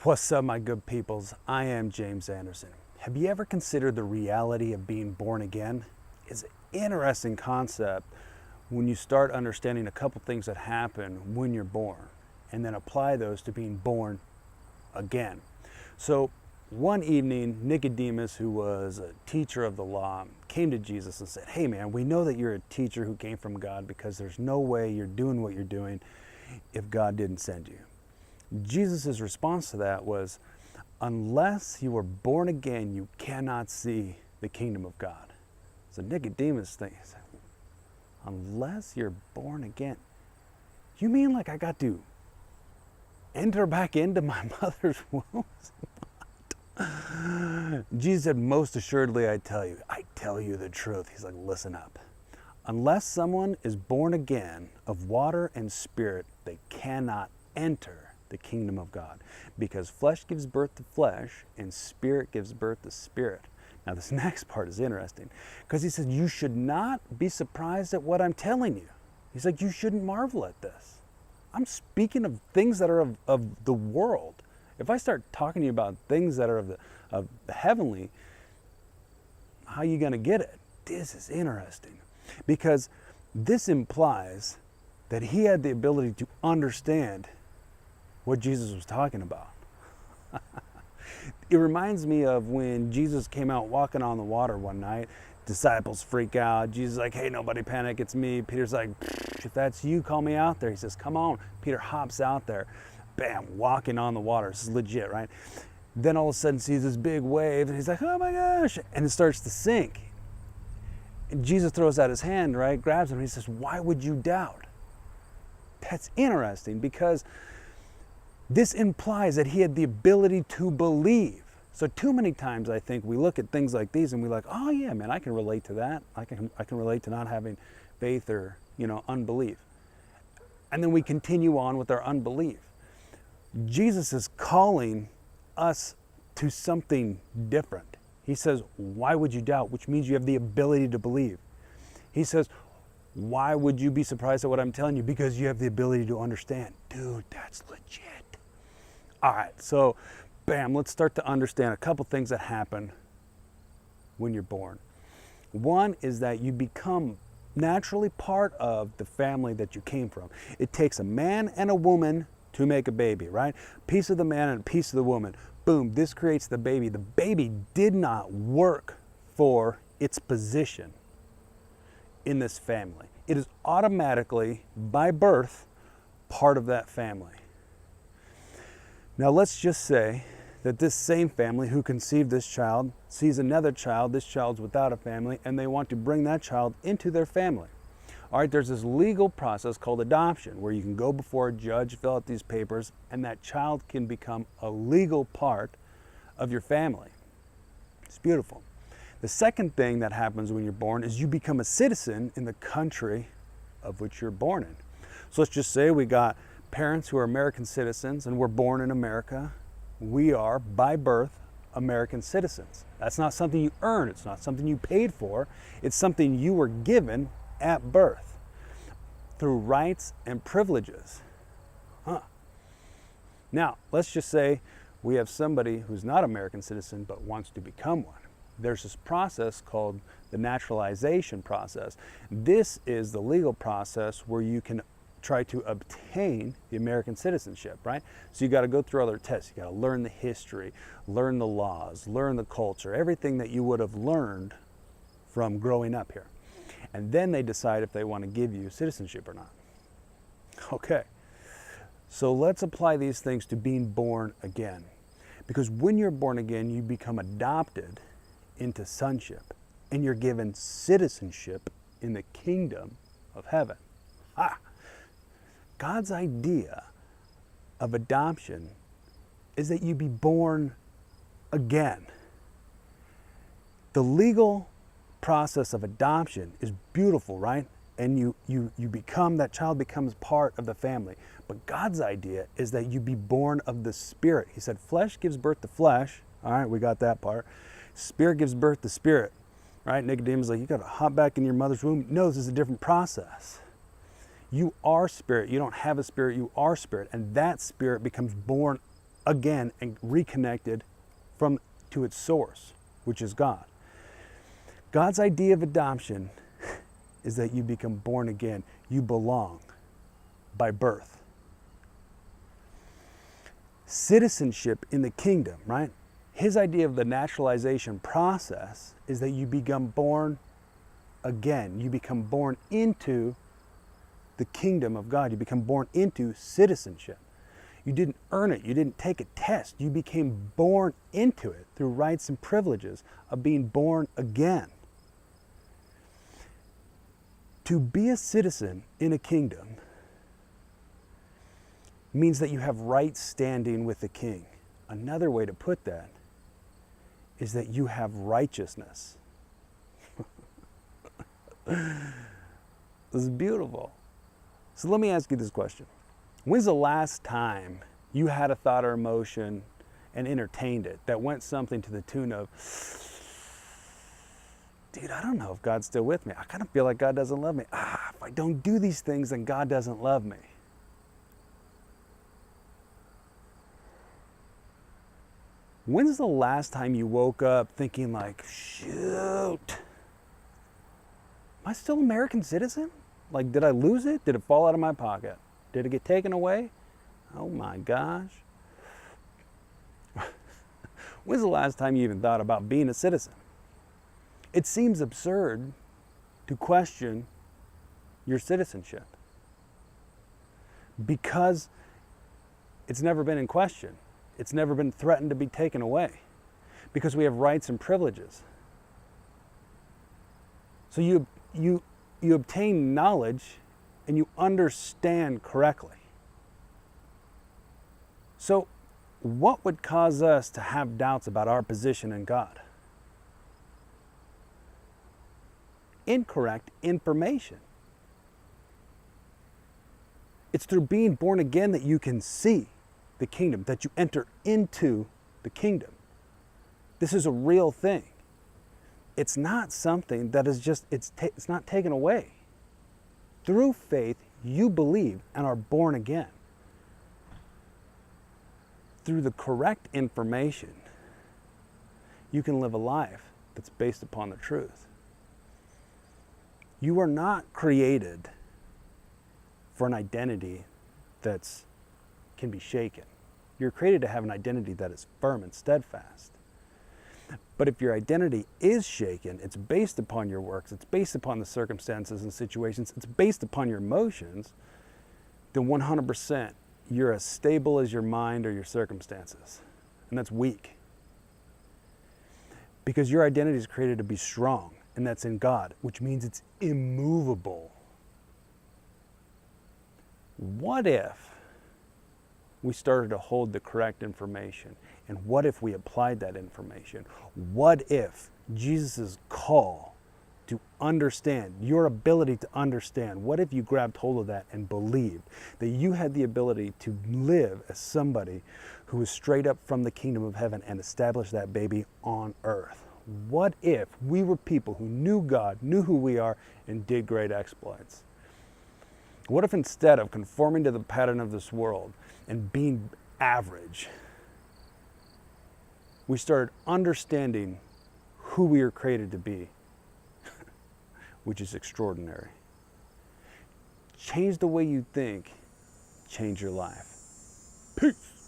What's up, my good peoples? I am James Anderson. Have you ever considered the reality of being born again? It's an interesting concept when you start understanding a couple things that happen when you're born and then apply those to being born again. So one evening, Nicodemus, who was a teacher of the law, came to Jesus and said, "Hey man, we know that you're a teacher who came from God because there's no way you're doing what you're doing if God didn't send you." Jesus' response to that was, unless you were born again, you cannot see the kingdom of God. So Nicodemus thinks, unless you're born again, you mean like I got to enter back into my mother's womb? Jesus said, most assuredly I tell you the truth. He's like, listen up. Unless someone is born again of water and spirit, they cannot enter the kingdom of God, because flesh gives birth to flesh and spirit gives birth to spirit. Now this next part is interesting because he says you should not be surprised at what I'm telling you. He's like, you shouldn't marvel at this. I'm speaking of things that are of the world. If I start talking to you about things that are of the heavenly, how are you going to get it? This is interesting because this implies that he had the ability to understand what Jesus was talking about. It reminds me of when Jesus came out walking on the water one night. Disciples freak out. Jesus is like, hey, nobody panic, it's me. Peter's like, if that's you, call me out there. He says, come on. Peter hops out there, bam, walking on the water. This is legit, right? Then all of a sudden sees this big wave and he's like, oh my gosh, and it starts to sink. And Jesus throws out his hand, right, grabs him, and he says, why would you doubt? That's interesting because this implies that he had the ability to believe. So too many times I think we look at things like these and we're like, oh yeah, man, I can relate to that. I can relate to not having faith or, unbelief. And then we continue on with our unbelief. Jesus is calling us to something different. He says, why would you doubt? Which means you have the ability to believe. He says, why would you be surprised at what I'm telling you? Because you have the ability to understand. Dude, that's legit. All right, so bam, let's start to understand a couple things that happen when you're born. One is that you become naturally part of the family that you came from. It takes a man and a woman to make a baby, right? Piece of the man and a piece of the woman. Boom, this creates the baby. The baby did not work for its position in this family. It is automatically, by birth, part of that family. Now let's just say that this same family who conceived this child sees another child, this child's without a family, and they want to bring that child into their family. All right, there's this legal process called adoption where you can go before a judge, fill out these papers, and that child can become a legal part of your family. It's beautiful. The second thing that happens when you're born is you become a citizen in the country of which you're born in. So let's just say we got parents who are American citizens and we're born in America. We are, by birth, American citizens. That's not something you earn. It's not something you paid for. It's something you were given at birth through rights and privileges. Now, let's just say we have somebody who's not American citizen but wants to become one. There's this process called the naturalization process. This is the legal process where you can try to obtain the American citizenship, right? So you got to go through other tests. You got to learn the history, learn the laws, learn the culture, everything that you would have learned from growing up here. And then they decide if they want to give you citizenship or not. Okay, so let's apply these things to being born again. Because when you're born again, you become adopted into sonship and you're given citizenship in the kingdom of heaven. God's idea of adoption is that you be born again. The legal process of adoption is beautiful, right? And you become, that child becomes part of the family. But God's idea is that you be born of the Spirit. He said, flesh gives birth to flesh. All right, we got that part. Spirit gives birth to spirit, right? Nicodemus is like, you got to hop back in your mother's womb. No, this is a different process. You are spirit. You don't have a spirit. You are spirit. And that spirit becomes born again and reconnected to its source, which is God. God's idea of adoption is that you become born again. You belong by birth. Citizenship in the kingdom, right? His idea of the naturalization process is that you become born again. You become born into the kingdom of God. You become born into citizenship. You didn't earn it. You didn't take a test. You became born into it through rights and privileges of being born again. To be a citizen in a kingdom means that you have right standing with the king. Another way to put that is that you have righteousness. This is beautiful. So let me ask you this question. When's the last time you had a thought or emotion and entertained it that went something to the tune of, dude, I don't know if God's still with me. I kind of feel like God doesn't love me. If I don't do these things, then God doesn't love me. When's the last time you woke up thinking like, shoot, am I still an American citizen? Like, did I lose it? Did it fall out of my pocket? Did it get taken away? Oh my gosh. When's the last time you even thought about being a citizen? It seems absurd to question your citizenship because it's never been in question. It's never been threatened to be taken away because we have rights and privileges. So you obtain knowledge and you understand correctly. So what would cause us to have doubts about our position in God? Incorrect information. It's through being born again that you can see the kingdom, that you enter into the kingdom. This is a real thing. It's not something that is just, it's not taken away. Through faith, you believe and are born again. Through the correct information, you can live a life that's based upon the truth. You are not created for an identity that can be shaken. You're created to have an identity that is firm and steadfast. But if your identity is shaken, it's based upon your works, it's based upon the circumstances and situations, it's based upon your emotions, then 100% you're as stable as your mind or your circumstances. And that's weak. Because your identity is created to be strong, and that's in God, which means it's immovable. What if we started to hold the correct information? And what if we applied that information? What if Jesus' call to understand, your ability to understand, what if you grabbed hold of that and believed that you had the ability to live as somebody who was straight up from the kingdom of heaven and establish that baby on earth? What if we were people who knew God, knew who we are, and did great exploits? What if instead of conforming to the pattern of this world and being average, we started understanding who we are created to be, which is extraordinary. Change the way you think, change your life. Peace.